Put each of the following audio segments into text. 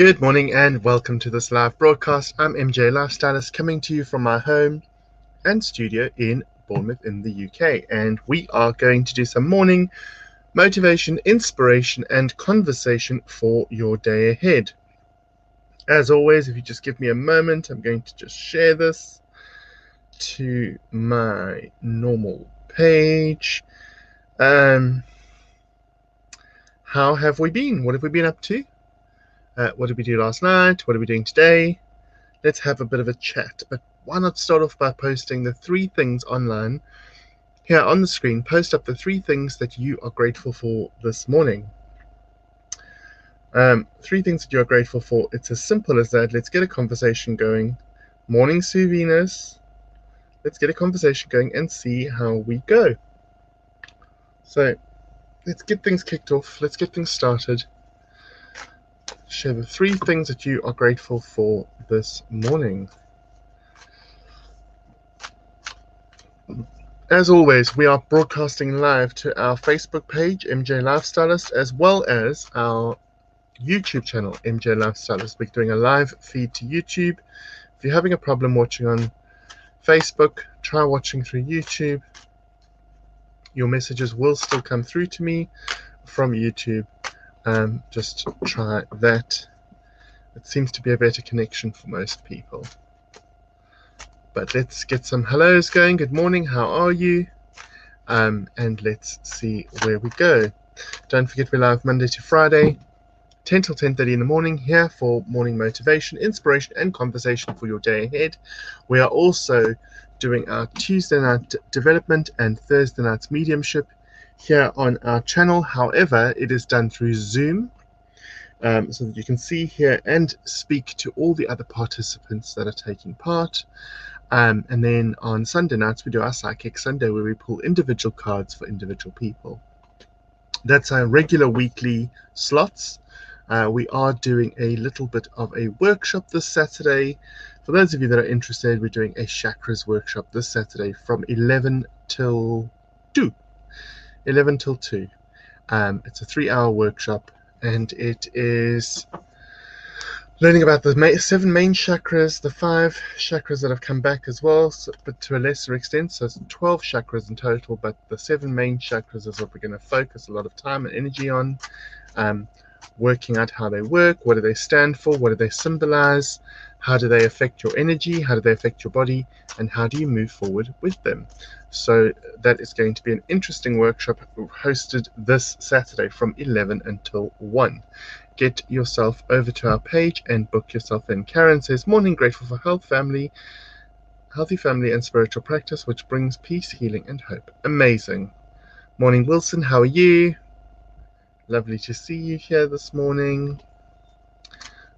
Good morning and welcome to this live broadcast. I'm MJ Lifestylist coming to you from my home and studio in Bournemouth in the UK. And we are going to do some morning motivation, inspiration, and conversation for your day ahead. As always, if you just give me a moment, I'm going to just share this to my normal page. How have we been? What have we been up to? What did we do last night? What are we doing today? Let's have a bit of a chat. But why not start off by posting the 3 things online here on the screen? Post up the 3 things that you are grateful for this morning. 3 things that you are grateful for. It's as simple as that. Let's get a conversation going. Morning, Sue Venus. Let's get a conversation going and see how we go. So let's get things kicked off. Let's get things started. Share the 3 things that you are grateful for this morning. As always, we are broadcasting live to our Facebook page, MJ Lifestylist, as well as our YouTube channel, MJ Lifestylist. We're doing a live feed to YouTube. If you're having a problem watching on Facebook, try watching through YouTube. Your messages will still come through to me from YouTube. Just try that. It seems to be a better connection for most people. But let's get some hellos going. Good morning, how are you? And let's see where we go. Don't forget we're live Monday to Friday, 10 till 10:30 in the morning, here for morning motivation, inspiration, and conversation for your day ahead. We are also doing our Tuesday night development and Thursday night's mediumship here on our channel. However, it is done through Zoom, so that you can see here and speak to all the other participants that are taking part. And then on Sunday nights, we do our Psychic Sunday, where we pull individual cards for individual people. That's our regular weekly slots. We are doing a little bit of a workshop this Saturday. For those of you that are interested, we're doing a chakras workshop this Saturday from 11 till 2. 11 till 2. It's a 3-hour workshop, and it is learning about the 7 main chakras, the 5 chakras that have come back as well, but to a lesser extent. So it's 12 chakras in total, but the 7 main chakras is what we're going to focus a lot of time and energy on. Working out how they work, what do they stand for, what do they symbolize, how do they affect your energy, how do they affect your body, and how do you move forward with them. So that is going to be an interesting workshop hosted this Saturday from 11 until 1. Get yourself over to our page and book yourself in. Karen says, morning, grateful for healthy family and spiritual practice, which brings peace, healing, and hope. Amazing. Morning, Wilson, how are you? Lovely to see you here this morning.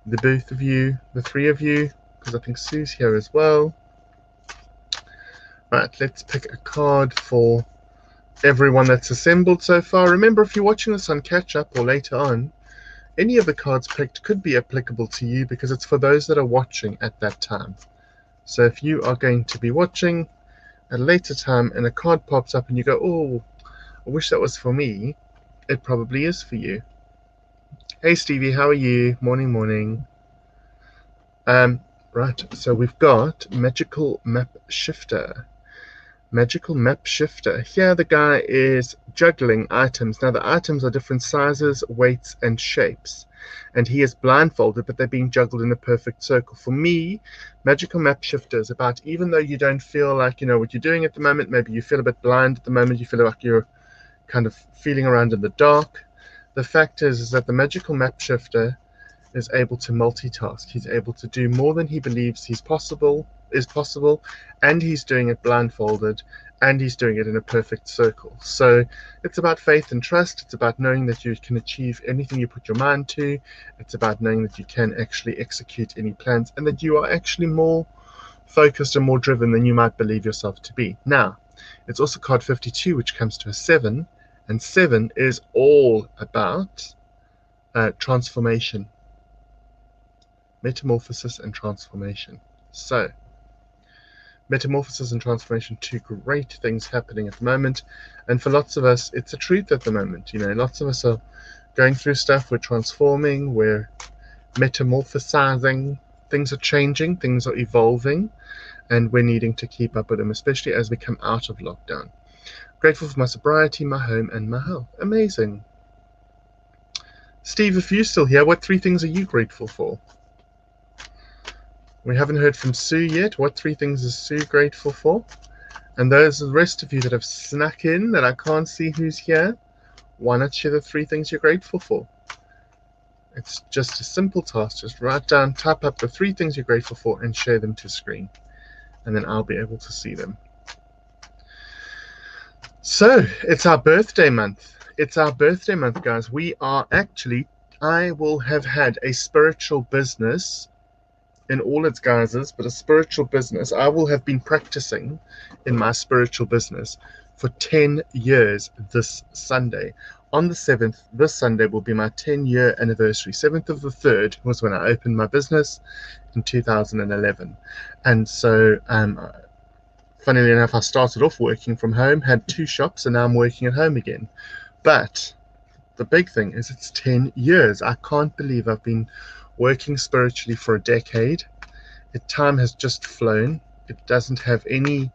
The both of you, the 3 of you, because I think Sue's here as well. Right, let's pick a card for everyone that's assembled so far. Remember, if you're watching this on catch up or later on, any of the cards picked could be applicable to you because it's for those that are watching at that time. So if you are going to be watching at a later time and a card pops up and you go, oh, I wish that was for me, it probably is for you. Hey Stevie, how are you? Morning. Right, so we've got Magical Map Shifter. Magical Map Shifter. Here the guy is juggling items. Now the items are different sizes, weights, and shapes. And he is blindfolded, but they're being juggled in a perfect circle. For me, Magical Map Shifter is about, even though you don't feel like you know what you're doing at the moment, maybe you feel a bit blind at the moment, you feel like you're kind of feeling around in the dark. The fact is that the Magical Map Shifter is able to multitask. He's able to do more than he believes is possible, and he's doing it blindfolded, and he's doing it in a perfect circle. So it's about faith and trust. It's about knowing that you can achieve anything you put your mind to. It's about knowing that you can actually execute any plans, and that you are actually more focused and more driven than you might believe yourself to be. Now, it's also card 52, which comes to a 7, and 7 is all about transformation, metamorphosis, and transformation. So, metamorphosis and transformation, 2 great things happening at the moment, and for lots of us, it's a truth at the moment. You know, lots of us are going through stuff. We're transforming. We're metamorphosizing. Things are changing, things are evolving, and we're needing to keep up with them, especially as we come out of lockdown. Grateful for my sobriety, my home, and my health. Amazing. Steve, if you're still here, what 3 things are you grateful for? We haven't heard from Sue yet. What 3 things is Sue grateful for? And those the rest of you that have snuck in that I can't see who's here, why not share the 3 things you're grateful for? It's just a simple task. Just write down, type up the 3 things you're grateful for and share them to screen. And then I'll be able to see them. So, it's our birthday month. It's our birthday month, guys. I will have had a spiritual business in all its guises, but a spiritual business. I will have been practicing in my spiritual business for 10 years this Sunday. On the 7th, this Sunday will be my 10-year anniversary. 7th of the 3rd was when I opened my business in 2011. And so, funnily enough, I started off working from home, had 2 shops, and now I'm working at home again. But the big thing is it's 10 years. I can't believe I've been working spiritually for a decade. Time has just flown. It doesn't have any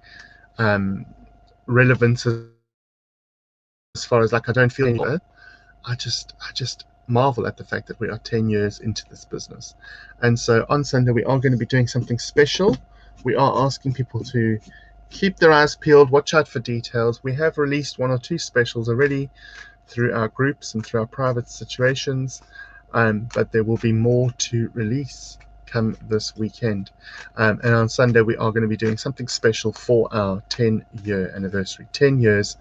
relevance as far as, like, I don't feel anymore. I just marvel at the fact that we are 10 years into this business. And so on Sunday we are going to be doing something special. We are asking people to keep their eyes peeled, watch out for details. We have released 1 or 2 specials already through our groups and through our private situations, but there will be more to release come this weekend. And on Sunday we are going to be doing something special for our 10-year anniversary. 10 years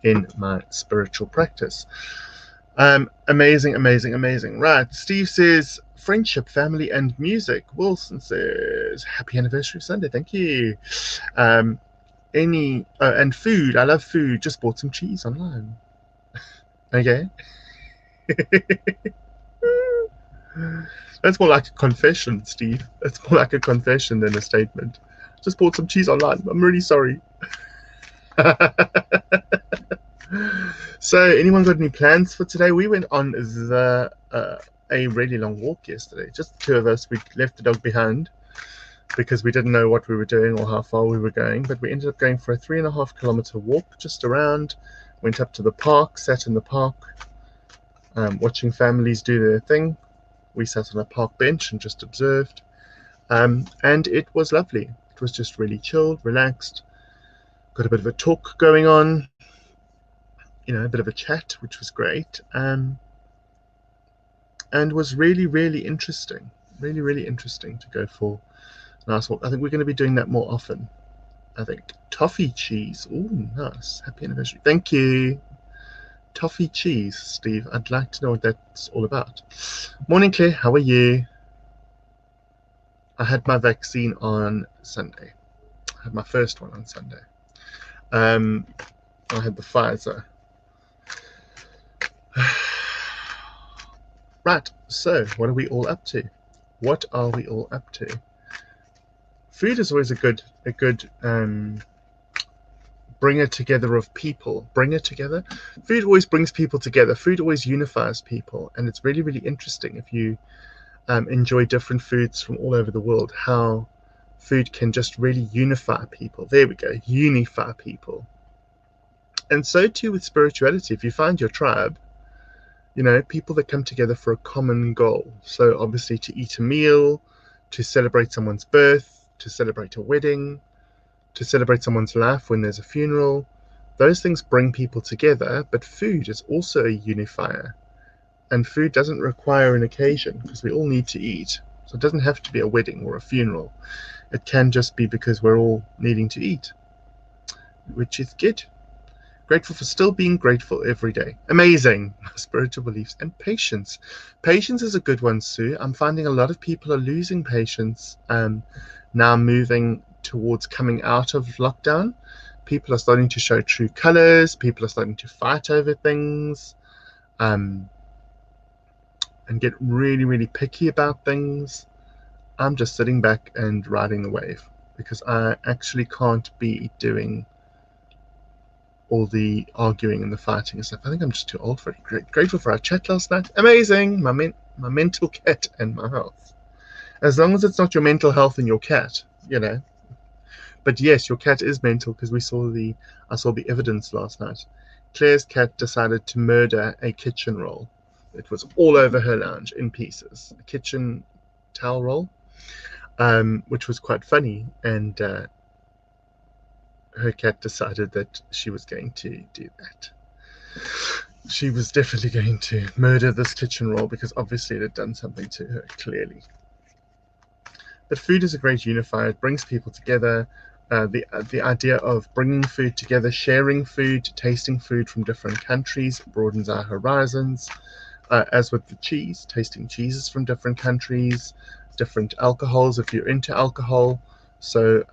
in my spiritual practice. Amazing. Right, Steve says friendship, family, and music. Wilson says happy anniversary Sunday. Thank you. And food. I love food. Just bought some cheese online. Okay. That's more like a confession, Steve. That's more like a confession than a statement. Just bought some cheese online. I'm really sorry. So, anyone got any plans for today? We went on a really long walk yesterday. Just the 2 of us. We left the dog behind because we didn't know what we were doing or how far we were going. But we ended up going for a 3.5-kilometer walk just around. Went up to the park, sat in the park, watching families do their thing. We sat on a park bench and just observed. And it was lovely. It was just really chilled, relaxed. Got a bit of a talk going on. A bit of a chat, which was great. And was really, really interesting. Really, really interesting to go for a nice walk. I think we're going to be doing that more often. I think. Toffee cheese. Oh, nice. Happy anniversary. Thank you. Toffee cheese, Steve. I'd like to know what that's all about. Morning, Claire. How are you? I had my vaccine on Sunday. I had my first one on Sunday. I had the Pfizer. Right, so what are we all up to? What are we all up to? Food is always a good bringer together of people. Bringer together? Food always brings people together. Food always unifies people. And it's really, really interesting if you enjoy different foods from all over the world, how food can just really unify people. There we go, unify people. And so too with spirituality. If you find your tribe, people that come together for a common goal. So obviously to eat a meal, to celebrate someone's birth, to celebrate a wedding, to celebrate someone's life when there's a funeral. Those things bring people together, but food is also a unifier. And food doesn't require an occasion because we all need to eat. So it doesn't have to be a wedding or a funeral. It can just be because we're all needing to eat, which is good. Grateful for still being grateful every day. Amazing. Spiritual beliefs and patience. Patience is a good one, Sue. I'm finding a lot of people are losing patience now, moving towards coming out of lockdown. People are starting to show true colors. People are starting to fight over things and get really, really picky about things. I'm just sitting back and riding the wave because I actually can't be doing all the arguing and the fighting and stuff. I think I'm just too old for it. Grateful for our chat last night. Amazing. My mental cat and my health. As long as it's not your mental health and your cat, you know. But yes, your cat is mental, because I saw the evidence last night. Claire's cat decided to murder a kitchen roll. It was all over her lounge in pieces. A kitchen towel roll, which was quite funny. And her cat decided that she was going to do that. She was definitely going to murder this kitchen roll, because obviously it had done something to her, clearly. But food is a great unifier. It brings people together. The idea of bringing food together, sharing food, tasting food from different countries broadens our horizons. As with the cheese, tasting cheeses from different countries, different alcohols if you're into alcohol. So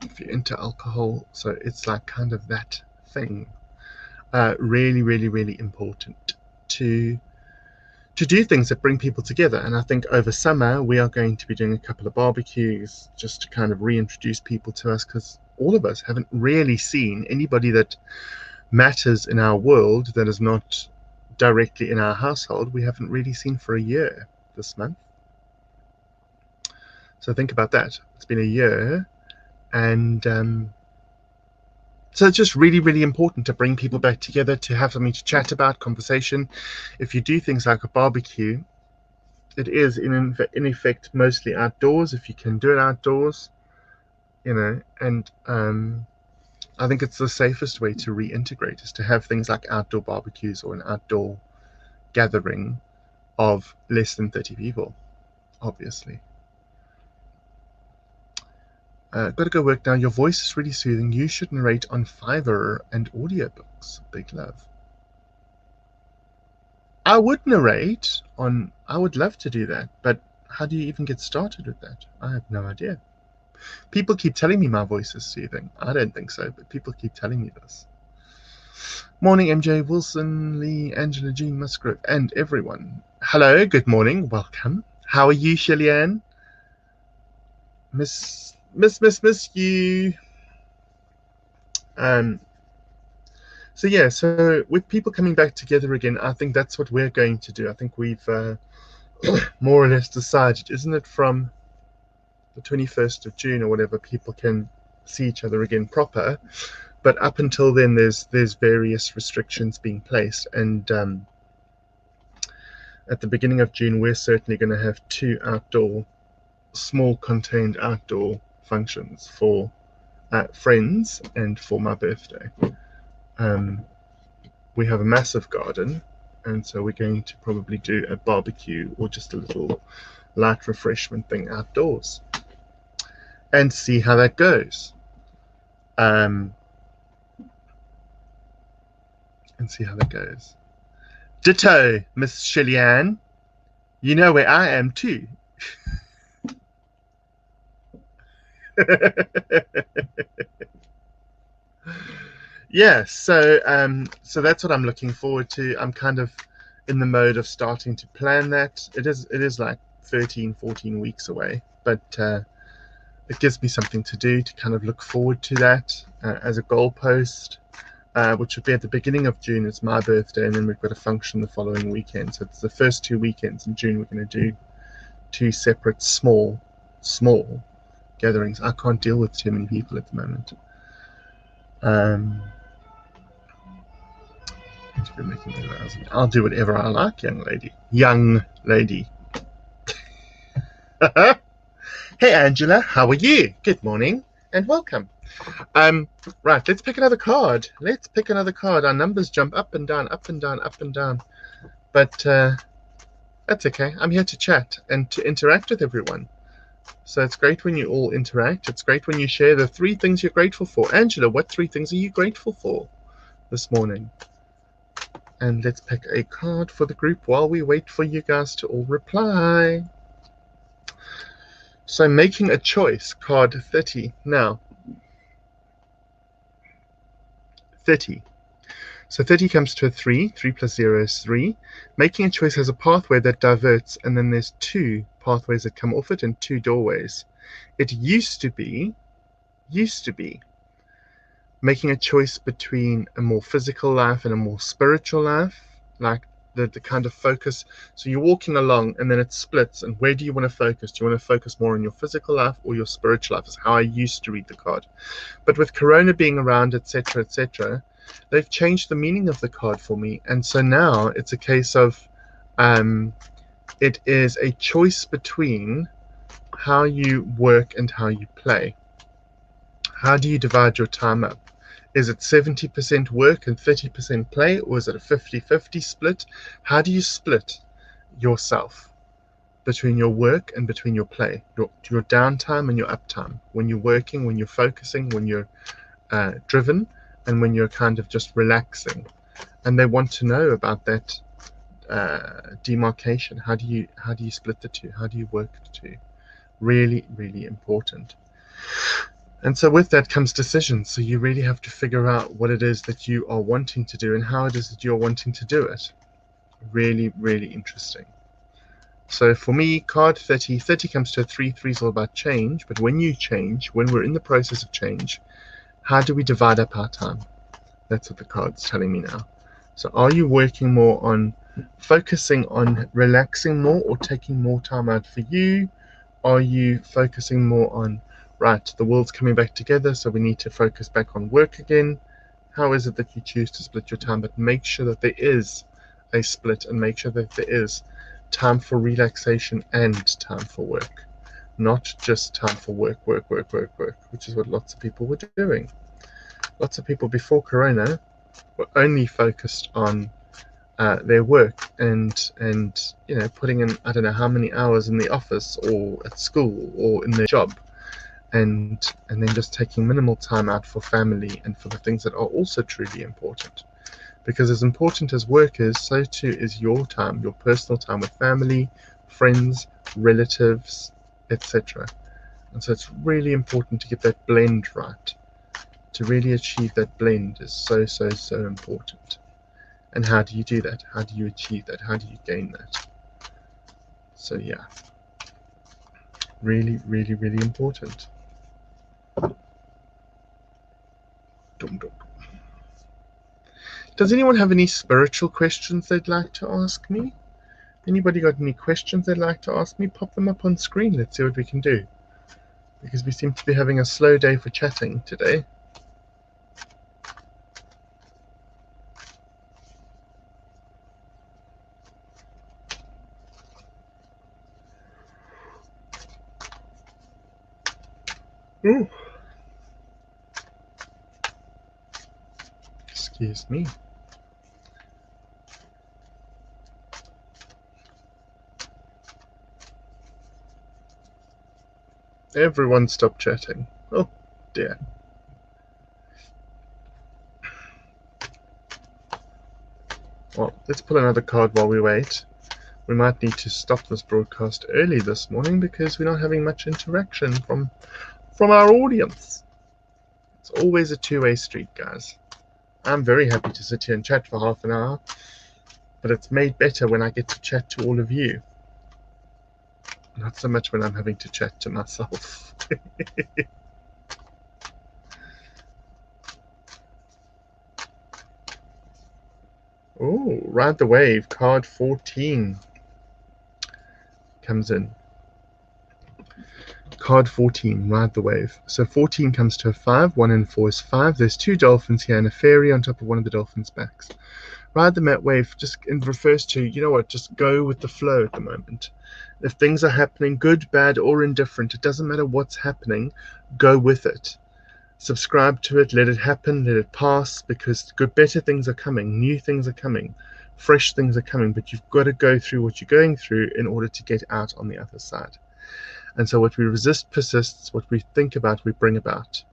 if you're into alcohol, so it's like kind of that thing. Really, really, really important to do things that bring people together. And I think over summer we are going to be doing a couple of barbecues just to kind of reintroduce people to us, because all of us haven't really seen anybody that matters in our world that is not directly in our household. We haven't really seen for a year this month. So think about that. It's been a year, and so it's just really, really important to bring people back together, to have something to chat about, conversation. If you do things like a barbecue, it is in effect mostly outdoors, if you can do it outdoors, you know. And I think it's the safest way to reintegrate, is to have things like outdoor barbecues or an outdoor gathering of less than 30 people, obviously. Got to go work now. Your voice is really soothing. You should narrate on Fiverr and audiobooks. Big love. I would narrate on, I would love to do that, but how do you even get started with that? I have no idea. People keep telling me my voice is soothing. I don't think so, but people keep telling me this. Morning, MJ, Wilson, Lee, Angela, Jean, Musgrove, and everyone. Hello, good morning, welcome. How are you, Shelley-Ann? Miss you. So yeah, so with people coming back together again, I think that's what we're going to do. I think we've more or less decided, isn't it, from the 21st of June or whatever, people can see each other again proper. But up until then, there's various restrictions being placed, and at the beginning of June, we're certainly going to have 2 small contained outdoor functions for friends and for my birthday. We have a massive garden, and so we're going to probably do a barbecue or just a little light refreshment thing outdoors and see how that goes. Ditto, Miss Shelley-Ann. You know where I am too. Yeah, so that's what I'm looking forward to. I'm kind of in the mode of starting to plan that. It is like 13, 14 weeks away, but it gives me something to do, to kind of look forward to that as a goalpost, which would be at the beginning of June. It's my birthday, and then we've got a function the following weekend. So it's the first 2 weekends in June. We're going to do 2 separate small gatherings. I can't deal with too many people at the moment. I'll do whatever I like, young lady. Hey Angela, how are you? Good morning and welcome. Right, let's pick another card. Our numbers jump up and down, up and down, up and down. But that's okay. I'm here to chat and to interact with everyone. So it's great when you all interact. It's great when you share the 3 things you're grateful for. Angela, what 3 things are you grateful for this morning? And let's pick a card for the group while we wait for you guys to all reply. So making a choice, card 30. Now, 30. So 30 comes to a 3. 3 plus 0 is 3. Making a choice has a pathway that diverts, and then there's 2 pathways that come off it and 2 doorways. It used to be used to be. Making a choice between a more physical life and a more spiritual life, like the kind of focus. So you're walking along and then it splits, and where do you want to focus? Do you want to focus more on your physical life or your spiritual life? Is how I used to read the card. But with Corona being around, etc., etc., they've changed the meaning of the card for me, and so now it's a case of it is a choice between how you work and how you play. How do you divide your time up? Is it 70% work and 30% play, or is it a 50-50 split? How do you split yourself between your work and between your play, your downtime and your uptime, when you're working, when you're focusing, when you're driven, and when you're kind of just relaxing? And they want to know about that demarcation. How do you split the two? How do you work the two? Really, really important. And so with that comes decisions. So you really have to figure out what it is that you are wanting to do and how it is that you're wanting to do it. Really, really interesting. So for me, card 30 comes to a 3. 3 is all about change. But when you change, when we're in the process of change, how do we divide up our time? That's what the card's telling me now. So are you working more on focusing on relaxing more or taking more time out for you? Are you focusing more on, right, the world's coming back together, so we need to focus back on work again? How is it that you choose to split your time? But make sure that there is a split, and make sure that there is time for relaxation and time for work. Not just time for work, which is what lots of people were doing. Lots of people before Corona were only focused on their work and putting in I don't know how many hours in the office or at school or in their job, and then just taking minimal time out for family and for the things that are also truly important. Because as important as work is, so too is your time, your personal time with family, friends, relatives, etc. And so it's really important to get that blend right. To really achieve that blend is so important. And how do you do that? How do you achieve that? How do you gain that? So yeah, really, really, really important. Does anyone have any spiritual questions they'd like to ask me? Anybody got any questions they'd like to ask me? Pop them up on screen. Let's see what we can do. Because we seem to be having a slow day for chatting today. Ooh. Excuse me. Everyone stop chatting. Oh dear. Well, let's pull another card while we wait. We might need to stop this broadcast early this morning because we're not having much interaction from our audience. It's always a two-way street, guys. I'm very happy to sit here and chat for half an hour, but it's made better when I get to chat to all of you. Not so much when I'm having to chat to myself. Oh, Ride the Wave, card 14 comes in. Card 14, Ride the Wave. So 14 comes to a 5, 1 and 4 is 5. There's 2 dolphins here and a fairy on top of one of the dolphins' backs. Ride the wave just refers to, you know what, just go with the flow at the moment. If things are happening, good, bad, or indifferent, it doesn't matter what's happening, go with it. Subscribe to it, let it happen, let it pass, because good, better things are coming, new things are coming, fresh things are coming, but you've got to go through what you're going through in order to get out on the other side. And so what we resist persists, what we think about, we bring about.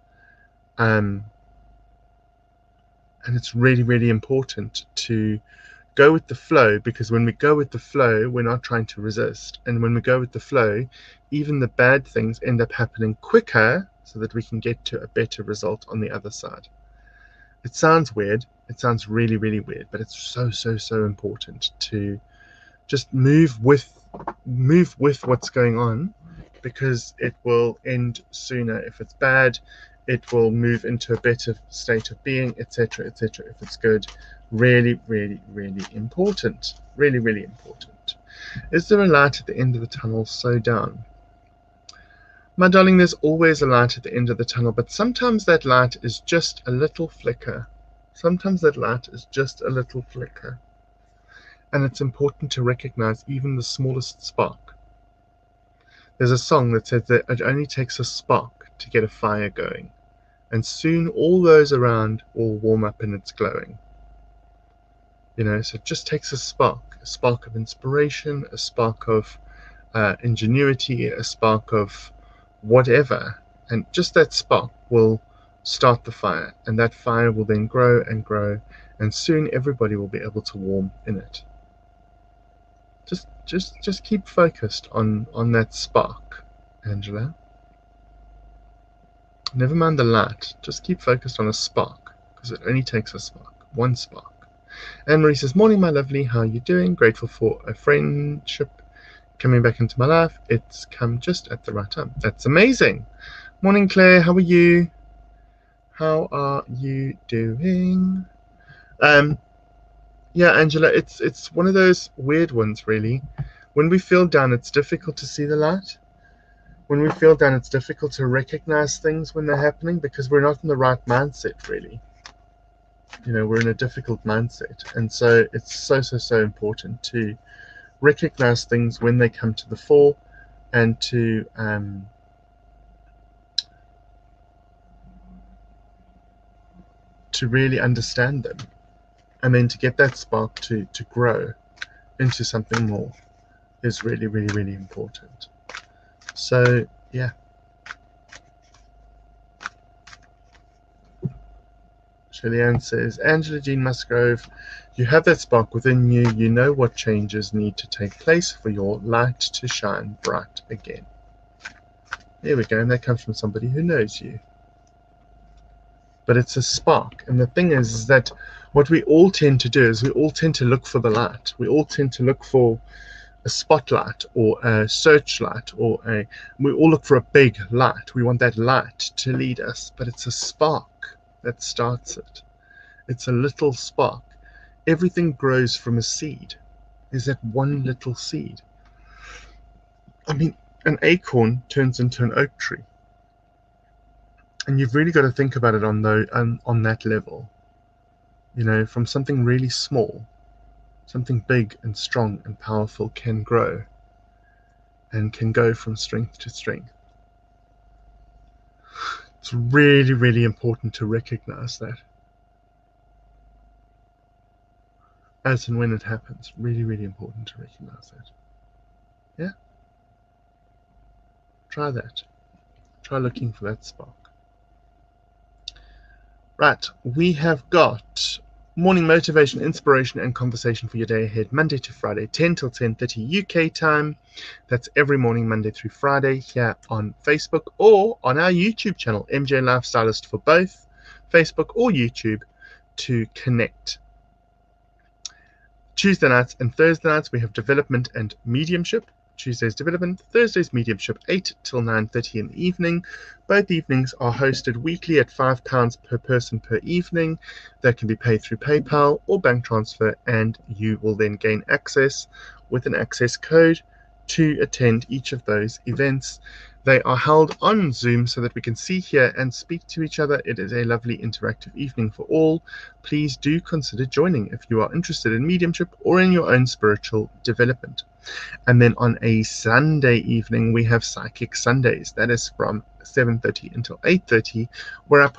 And it's really, really important to go with the flow, because when we go with the flow, we're not trying to resist. And when we go with the flow, even the bad things end up happening quicker so that we can get to a better result on the other side. It sounds weird. It sounds really, really weird, but it's so important to just move with what's going on, because it will end sooner. If it's bad, it will move into a better state of being, etc., etc. If it's good, really, really, really important. Really, really important. Is there a light at the end of the tunnel? Slow down. My darling, there's always a light at the end of the tunnel, but sometimes that light is just a little flicker. Sometimes that light is just a little flicker. And it's important to recognize even the smallest spark. There's a song that says that it only takes a spark to get a fire going, and soon all those around will warm up and it's glowing. You know, so it just takes a spark of inspiration, a spark of ingenuity, a spark of whatever, and just that spark will start the fire, and that fire will then grow and grow, and soon everybody will be able to warm in it. Just keep focused on that spark, Angela. Never mind the light, just keep focused on a spark, because it only takes a spark, one spark. Anne-Marie says, morning, my lovely, how are you doing? Grateful for a friendship coming back into my life. It's come just at the right time. That's amazing. Morning, Claire, how are you? How are you doing? Yeah, Angela, it's one of those weird ones, really. When we feel down, it's difficult to see the light. When we feel down, it's difficult to recognize things when they're happening because we're not in the right mindset, really. You know, we're in a difficult mindset. And so it's so important to recognize things when they come to the fore and to really understand them, and then to get that spark to grow into something more is really, really, really important. So yeah. Shirley-Ann says, Angela Jean Musgrove, you have that spark within you. You know what changes need to take place for your light to shine bright again. There we go, and that comes from somebody who knows you. But it's a spark, and the thing is that what we all tend to do is we all tend to look for the light. We all tend to look for a spotlight or a searchlight, or we all look for a big light. We want that light to lead us, but it's a spark that starts it. It's a little spark. Everything grows from a seed. There's that one little seed. I mean, an acorn turns into an oak tree. And you've really got to think about it on that level. You know, from something really small, something big and strong and powerful can grow and can go from strength to strength. It's really, really important to recognize that as and when it happens. Really, really important to recognize that. Yeah? Try that. Try looking for that spark. Right, we have got morning motivation, inspiration, and conversation for your day ahead, Monday to Friday, 10 till 10:30 UK time. That's every morning, Monday through Friday, here on Facebook or on our YouTube channel, MJ Lifestylist, for both Facebook or YouTube to connect. Tuesday nights and Thursday nights, we have development and mediumship. Tuesday's development, Thursday's mediumship, 8 till 9:30 in the evening. Both evenings are hosted weekly at £5 per person per evening. That can be paid through PayPal or bank transfer, and you will then gain access with an access code to attend each of those events. They are held on Zoom so that we can see, hear, and speak to each other. It is a lovely interactive evening for all. Please do consider joining if you are interested in mediumship or in your own spiritual development. And then on a Sunday evening, we have Psychic Sundays. That is from 7:30 until 8:30, where I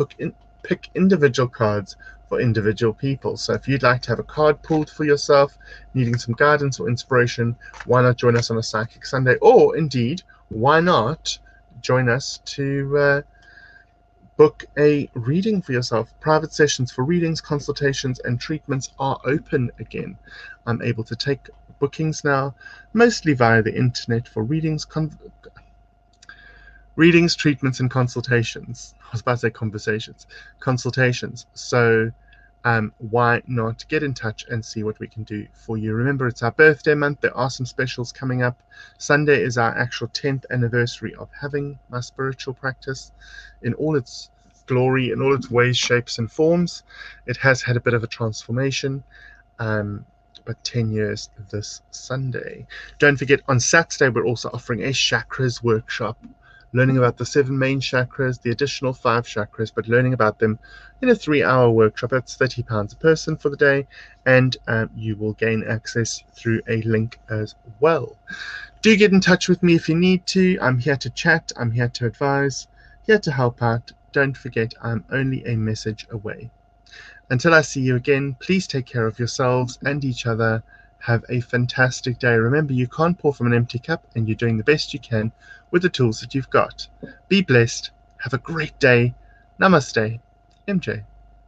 pick individual cards for individual people. So if you'd like to have a card pulled for yourself, needing some guidance or inspiration, why not join us on a Psychic Sunday? Or indeed, why not join us to book a reading for yourself? Private sessions for readings, consultations, and treatments are open again. I'm able to take bookings now, mostly via the internet, for readings, treatments, and consultations. I was about to say consultations. So why not get in touch and see what we can do for you? Remember, it's our birthday month. There are some specials coming up. Sunday is our actual 10th anniversary of having my spiritual practice in all its glory in all its ways, shapes, and forms. It has had a bit of a transformation. But 10 years this Sunday. Don't forget, on Saturday, we're also offering a chakras workshop, learning about the 7 main chakras, the additional 5 chakras, but learning about them in a 3-hour workshop. That's £30 a person for the day, and you will gain access through a link as well. Do get in touch with me if you need to. I'm here to chat, I'm here to advise, here to help out. Don't forget, I'm only a message away. Until I see you again, please take care of yourselves and each other. Have a fantastic day. Remember, you can't pour from an empty cup, and you're doing the best you can with the tools that you've got. Be blessed. Have a great day. Namaste. MJ.